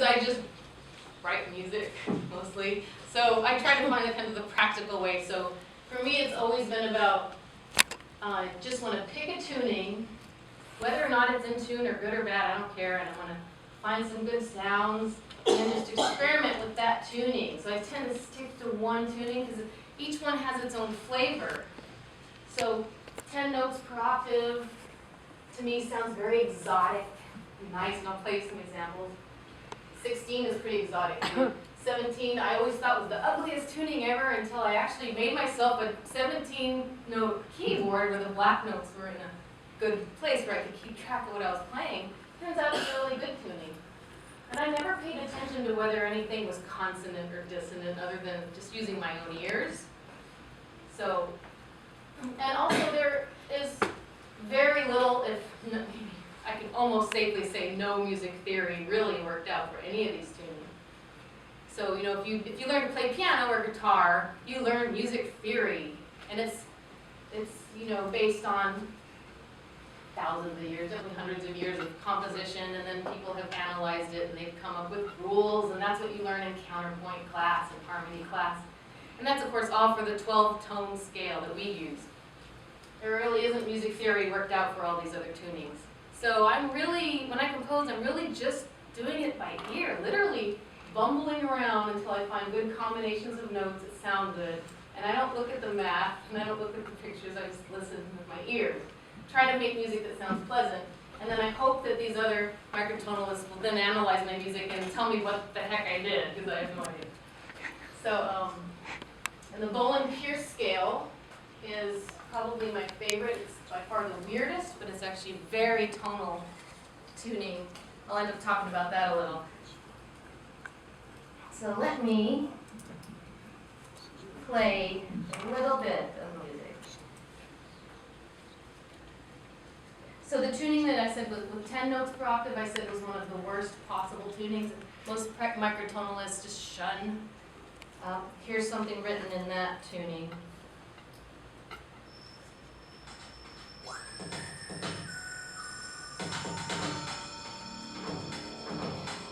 I just write music mostly. So I try to find the kind of the practical way. So for me, it's always been about just want to pick a tuning, whether or not it's in tune or good or bad, I don't care, and I want to find some good sounds and then just experiment with that tuning. So I tend to stick to one tuning because each one has its own flavor. So 10 notes per octave to me sounds very exotic, nice, and I'll play some examples. 16 is pretty exotic. 17 I always thought was the ugliest tuning ever until I actually made myself a 17-note keyboard where the black notes were in a good place where I could keep track of what I was playing. Turns out it's a really good tuning. And I never paid attention to whether anything was consonant or dissonant other than just using my own ears. So, and also there is very little, if I can almost safely say no music theory really worked out for any of these tunings. So, you know, if you learn to play piano or guitar, you learn music theory, and it's you know, based on thousands of years, definitely hundreds of years of composition, and then people have analyzed it and they've come up with rules, and that's what you learn in counterpoint class and harmony class. And that's of course all for the 12-tone scale that we use. There really isn't music theory worked out for all these other tunings. So I'm really, when I compose, I'm really just doing it by ear, literally bumbling around until I find good combinations of notes that sound good. And I don't look at the math, and I don't look at the pictures, I just listen with my ears. Try to make music that sounds pleasant, and then I hope that these other microtonalists will then analyze my music and tell me what the heck I did, because I have no idea. So, and the bohlen-pierce scale is probably my favorite. It's by far the weirdest, but it's actually very tonal tuning. I'll end up talking about that a little. So let me play a little bit of music. So the tuning that I said with 10 notes per octave, I said was one of the worst possible tunings. Most microtonalists just shun. Here's something written in that tuning.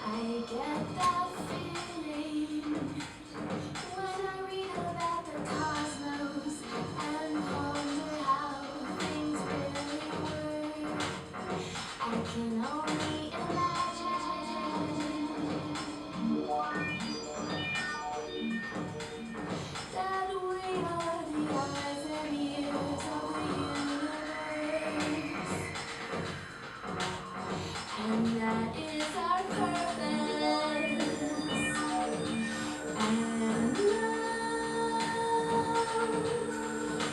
I get that feeling when I read about the cosmos and ponder how things really work. I can only imagine that we are the eyes and ears of the universe, and that is our purpose. And love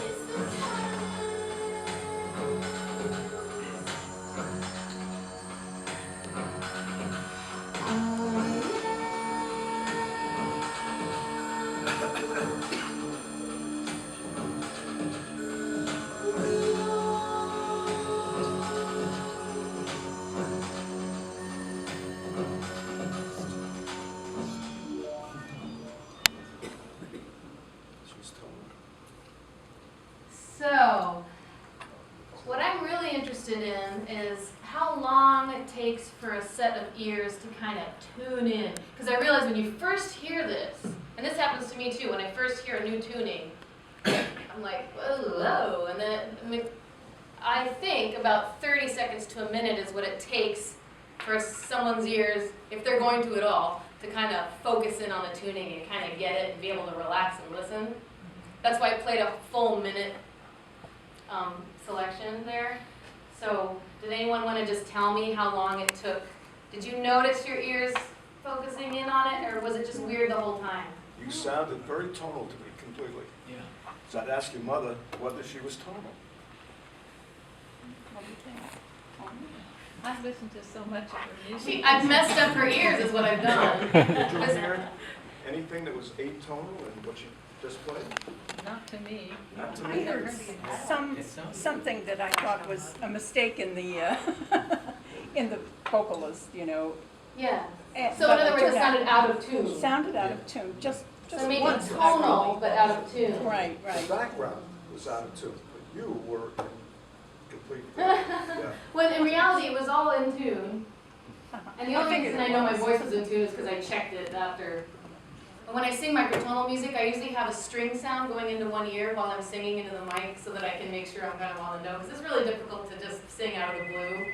is the So, what I'm really interested in is how long it takes for a set of ears to kind of tune in. Because I realize when you first hear this, and this happens to me too, when I first hear a new tuning, I'm like, whoa, and then I think about 30 seconds to a minute is what it takes for someone's ears, if they're going to at all, to kind of focus in on the tuning and kind of get it and be able to relax and listen. That's why I played a full minute selection there. So did anyone want to just tell me how long it took? Did you notice your ears focusing in on it, or was it just weird the whole time? You sounded very tonal to me completely. Yeah. So I'd ask your mother whether she was tonal. What do you think? I've listened to so much of her music. See, I've messed up her ears is what I've done. Did you hear anything that was atonal in what you just played? Not to me. Not to I me. heard something that I thought was a mistake in the in the vocalist, you know. Yeah. And- So in but other words, it turned sounded out of tune. Sounded out of tune, just So maybe once, tonal, actually. but out of tune. Right, The right. background was out of tune, but you were in complete. Yeah. When in reality it was all in tune. And the only reason I know my voice was in tune is because I checked it after. But when I sing microtonal music, I usually have a string sound going into one ear while I'm singing into the mic so that I can make sure I'm kind of on the note. Because it's really difficult to just sing out of the blue.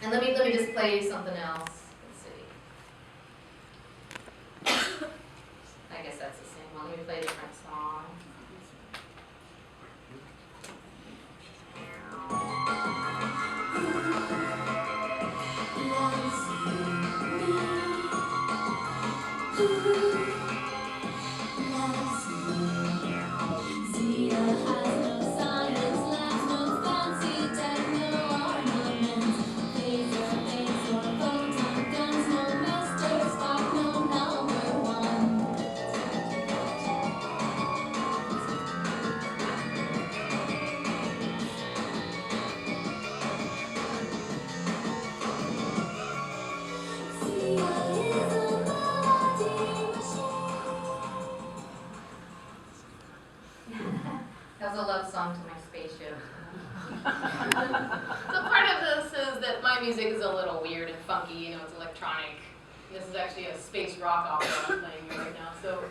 And let me just play something else. Let's see. I guess that's the same one. Let me play a different song. That was a love song to my spaceship. So part of this is that my music is a little weird and funky, you know, it's electronic. This is actually a space rock opera I'm playing right now. So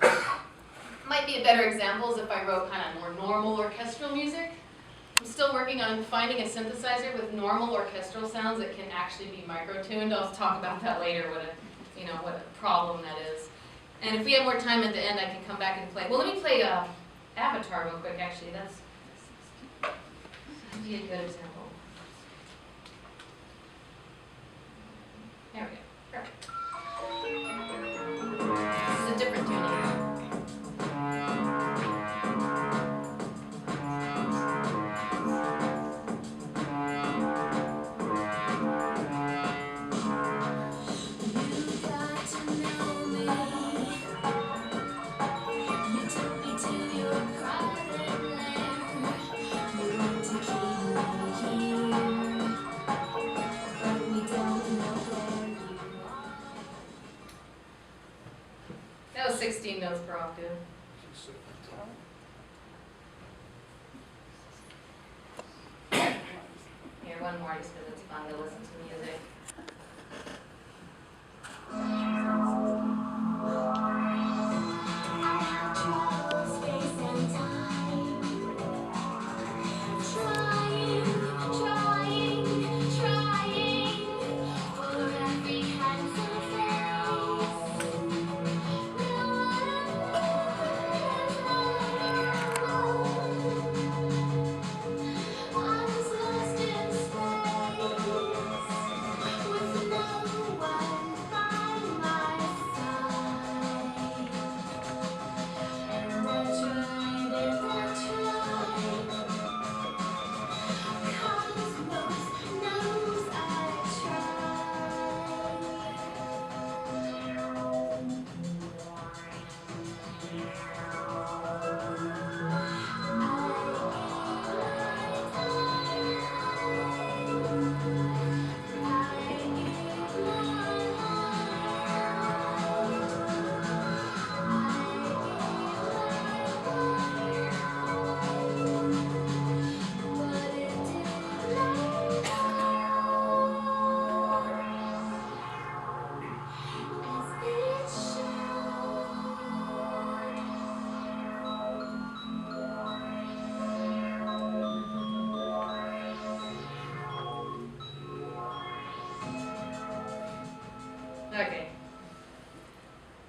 might be a better examples if I wrote kind of more normal orchestral music. I'm still working on finding a synthesizer with normal orchestral sounds that can actually be microtuned. I'll talk about that later, what a problem that is. And if we have more time at the end, I can come back and play. Well, let me play Avatar real quick, actually. That'd be a good example. There we go. Perfect. This is a different tuning. That was 16 notes per octave. Here, one more just because it's fun to listen to music. Okay.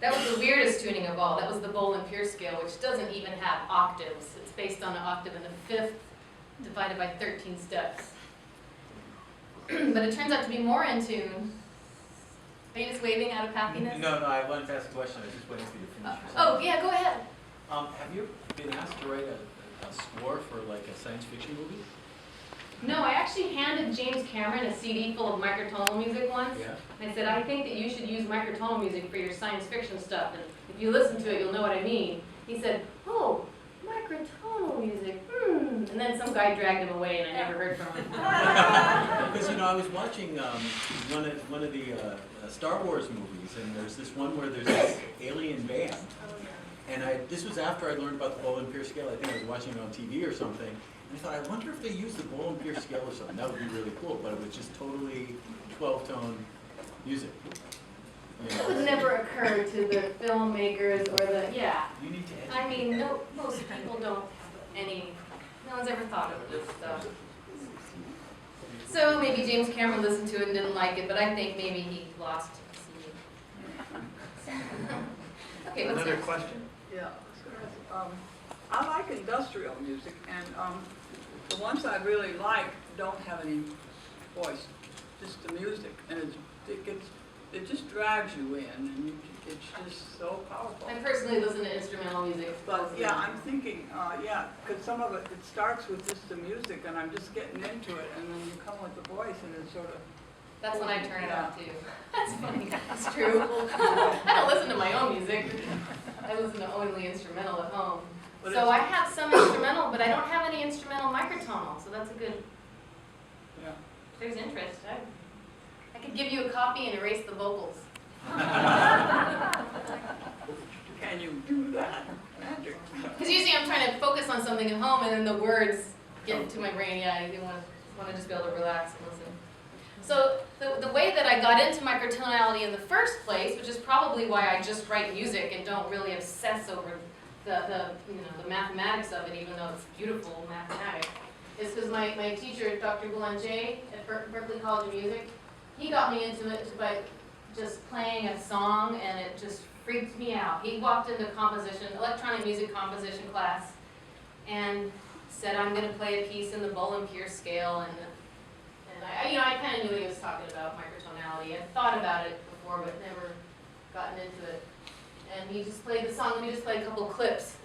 That was the weirdest tuning of all. That was the bohlen-pierce scale, which doesn't even have octaves. It's based on an octave in the fifth divided by 13 steps. But it turns out to be more in tune. Are you just waving out of happiness? No, I wanted to ask a question. I was just waiting for you to finish your Oh, sentence. yeah, go ahead. Have you been asked to write a score for like a science fiction movie? No, I actually handed James Cameron a CD full of microtonal music once. Yeah. I said, I think that you should use microtonal music for your science fiction stuff, and if you listen to it, you'll know what I mean. He said, oh, microtonal music, and then some guy dragged him away, and I never heard from him. Because I was watching one of the Star Wars movies, and there's this one where there's this alien band. And this was after I learned about the bohlen-pierce scale. I think I was watching it on TV or something. And I thought, I wonder if they use the bohlen-pierce scale or something. That would be really cool. But it was just totally 12-tone music. You It know, would never occur to the filmmakers or the, yeah. you need to educate. I mean, no, most people don't have any, no one's ever thought of this stuff. So maybe James Cameron listened to it and didn't like it, but I think maybe he lost seeing. Okay, what's Another next? question. Yeah, I like industrial music, and the ones I really like don't have any voice, just the music, and it just drags you in, and it's just so powerful. I personally listen to instrumental music. But yeah, I'm thinking, because some of it starts with just the music, and I'm just getting into it, and then you come with the voice, and it's sort of. That's when I turn it off too. That's funny, that's true. I don't listen to my own music. I listen to only instrumental at home. But So I have some instrumental, but I don't have any instrumental microtonal, so that's a good, Yeah. if there's interest. I could give you a copy and erase the vocals. Can you do that? Magic. Because usually I'm trying to focus on something at home and then the words get into my brain. Yeah, I want to just be able to relax and listen. So the way that I got into microtonality in the first place, which is probably why I just write music and don't really obsess over the mathematics of it, even though it's beautiful mathematics, is because my teacher, Dr. Boulanger at Berklee College of Music, he got me into it by just playing a song, and it just freaked me out. He walked into electronic music composition class, and said, "I'm going to play a piece in the bohlen-pierce scale," and I kind of knew what he was talking about, microtonality. I thought about it before, but never gotten into it. And he just played the song, and we just played a couple clips.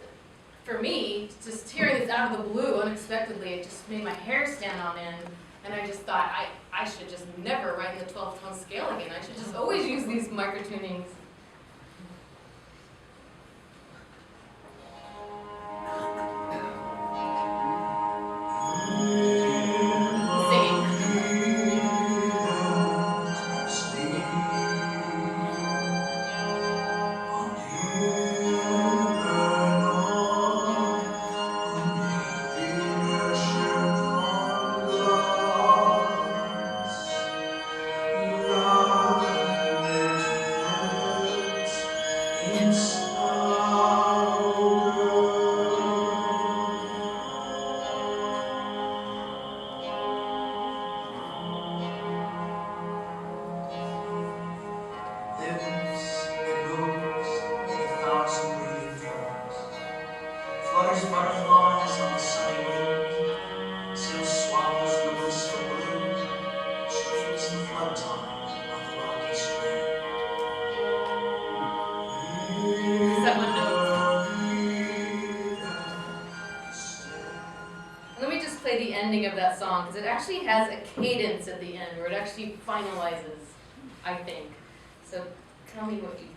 For me, just hearing this out of the blue unexpectedly, it just made my hair stand on end. And I just thought, I should just never write in the 12-tone scale again. I should just always use these microtunings. Flutters butterflies on the sunny wind, still swallows the blissful blue, streams the flood time of the rocky stream. Is that one note? Let me just play the ending of that song, because it actually has a cadence at the end, where it actually finalizes, I think. So tell me what you think.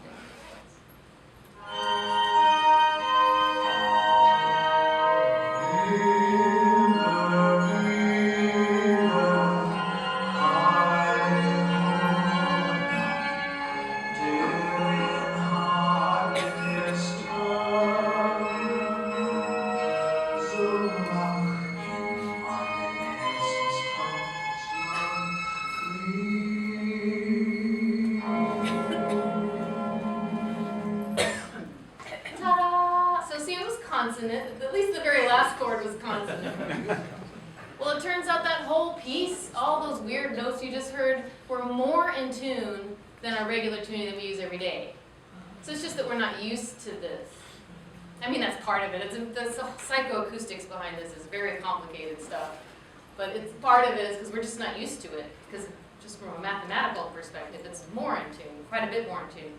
Consonant, at least the very last chord was consonant. Well, it turns out that whole piece, all those weird notes you just heard, were more in tune than our regular tuning that we use every day. So it's just that we're not used to this. I mean, that's part of it. The psychoacoustics behind this is very complicated stuff. But it's part of it is because we're just not used to it. Because just from a mathematical perspective, it's more in tune, quite a bit more in tune.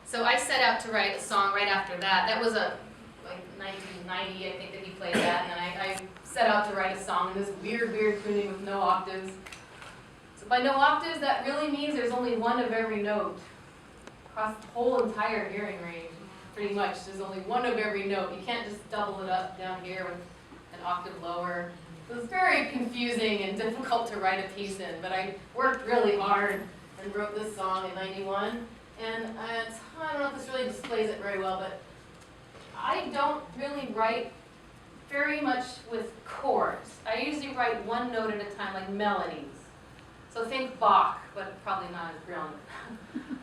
So I set out to write a song right after that. That was like 1990, I think, that he played that. And then I set out to write a song in this weird tuning with no octaves. So by no octaves, that really means there's only one of every note across the whole entire hearing range, pretty much. There's only one of every note. You can't just double it up down here with an octave lower. So it's very confusing and difficult to write a piece in, but I worked really hard and wrote this song in '91. And I don't know if this really displays it very well, but I don't really write very much with chords. I usually write one note at a time, like melodies. So think Bach, but probably not as brilliant,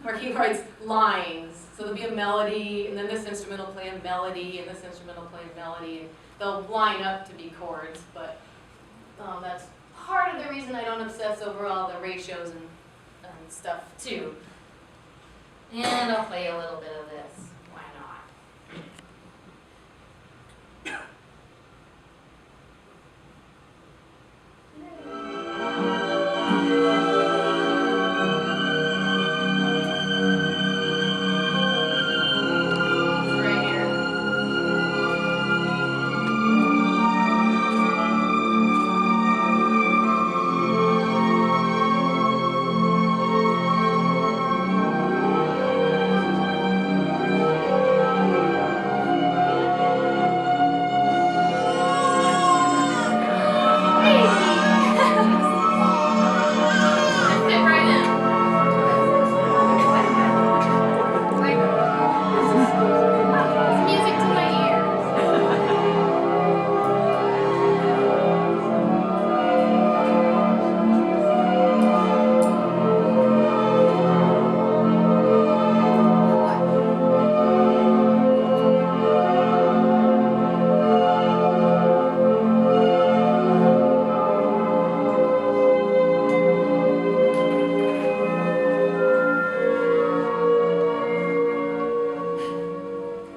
where he writes lines. So there'll be a melody, and then this instrument will play a melody, and this instrument will play a melody, and they'll line up to be chords, but that's part of the reason I don't obsess over all the ratios and stuff too. And I'll play a little bit of this. Why not? It's right here.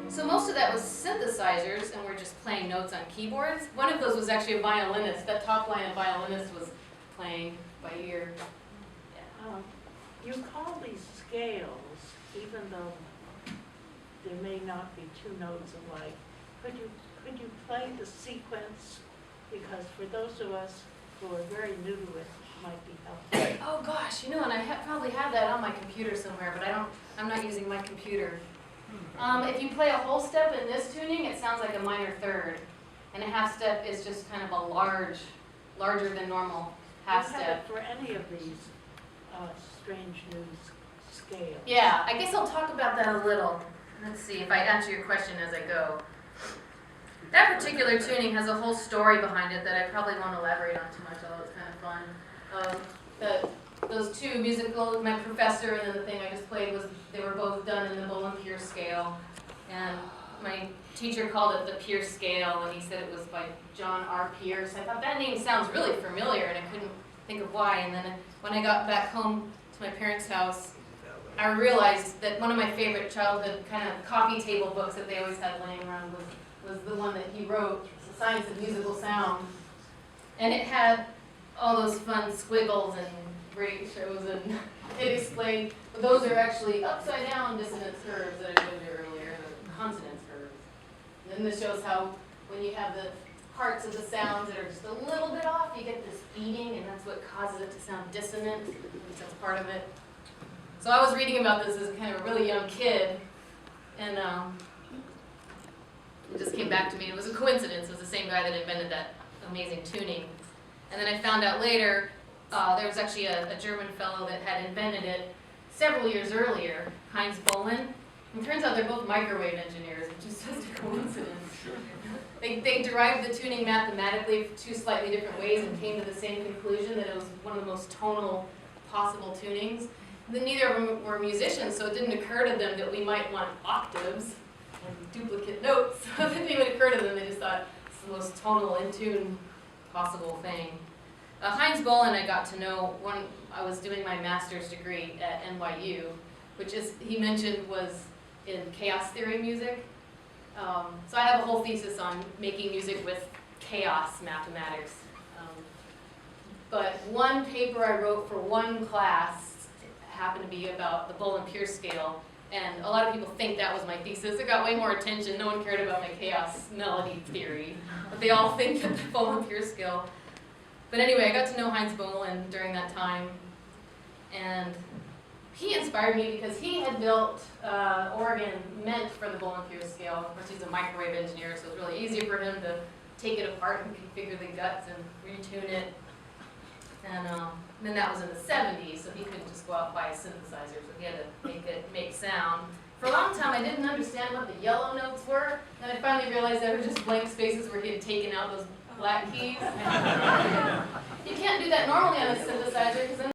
So most of that was synthesizers, and we're just playing notes on keyboards. One of those was actually a violinist. That top line, a violinist was playing by ear. You call these scales, even though there may not be two notes alike. Could you play the sequence? Because for those of us who are very new to it, it might be helpful. Oh gosh, you know, and I probably have that on my computer somewhere, but I'm not using my computer. If you play a whole step in this tuning, it sounds like a minor third. And a half step is just kind of a larger than normal half Do you have step. it for any of these strange new scales? Yeah, I guess I'll talk about that a little. Let's see if I answer your question as I go. That particular tuning has a whole story behind it that I probably won't elaborate on too much, although it's kind of fun. Those two musical, my professor and then the thing I just played, they were both done in the bohlen-pierce scale. And my teacher called it the Pierce scale, and he said it was by John R. Pierce. I thought that name sounds really familiar, and I couldn't think of why. And then when I got back home to my parents' house, I realized that one of my favorite childhood kind of coffee table books that they always had laying around was the one that he wrote, The Science of Musical Sound. And it had all those fun squiggles and ratios, and it explained those are actually upside down dissonance curves that I showed you earlier, the consonance curves. And then this shows how when you have the parts of the sounds that are just a little bit off, you get this beating, and that's what causes it to sound dissonant. That's part of it. So I was reading about this as kind of a really young kid, and it just came back to me. It was a coincidence. It was the same guy that invented that amazing tuning. And then I found out later there was actually a German fellow that had invented it several years earlier, Heinz Bohlen. And it turns out they're both microwave engineers, which is just a coincidence. They derived the tuning mathematically two slightly different ways and came to the same conclusion that it was one of the most tonal possible tunings. Then neither of them were musicians, so it didn't occur to them that we might want octaves and duplicate notes. It didn't even occur to them. They just thought it's the most tonal in tune possible thing. Heinz Bohlen I got to know when I was doing my master's degree at NYU, which is, he mentioned, was in chaos theory music. So I have a whole thesis on making music with chaos mathematics. But one paper I wrote for one class happened to be about the bohlen-pierce scale, and a lot of people think that was my thesis. It got way more attention. No one cared about my chaos melody theory, but they all think that the bohlen-pierce scale. But anyway, I got to know Heinz Bohlen during that time, and he inspired me because he had built organ meant for the bohlen-pierce scale. Of course, he's a microwave engineer, so it's really easy for him to take it apart and configure the guts and retune it. And then that was in the 70s, so he couldn't just go out and buy a synthesizer, so he had to make sound. For a long time, I didn't understand what the yellow notes were, and I finally realized they were just blank spaces where he had taken out those black keys. You can't do that normally on a synthesizer, because then